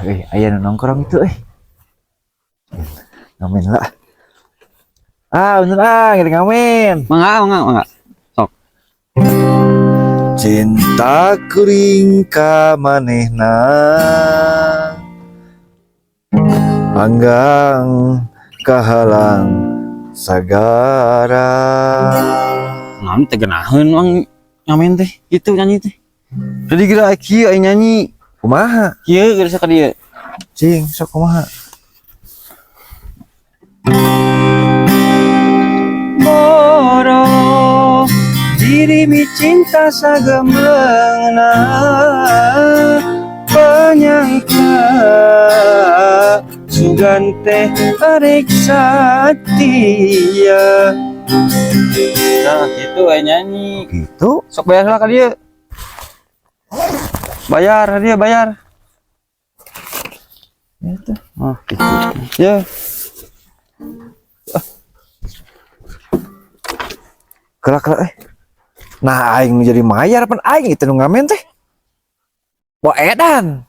Aya nu nongkrong itu ngamen lah. Bener ngeri ngamen. Mangga. Sok. Cinta kuring ka manehna anggang kahalang sagara. Ngam teh geunaheun mang ngamen teh gitu nyanyi teh. Jadi kira kieu aya nyanyi. Kumaha? Kieu geus ka dieu. Cing, sok kumaha? Moro diri cinta sagemleungna penyangka sugan teh arek satia. Nah, gitu aya nyanyi. Gitu? Sok bayar lah ka dieu. Bayar dia bayar. Gitu. Oh, gitu. Ya. Gerak. Nah, aing menjadi mayar pan aing itu nu ngamen teh. Bo edan.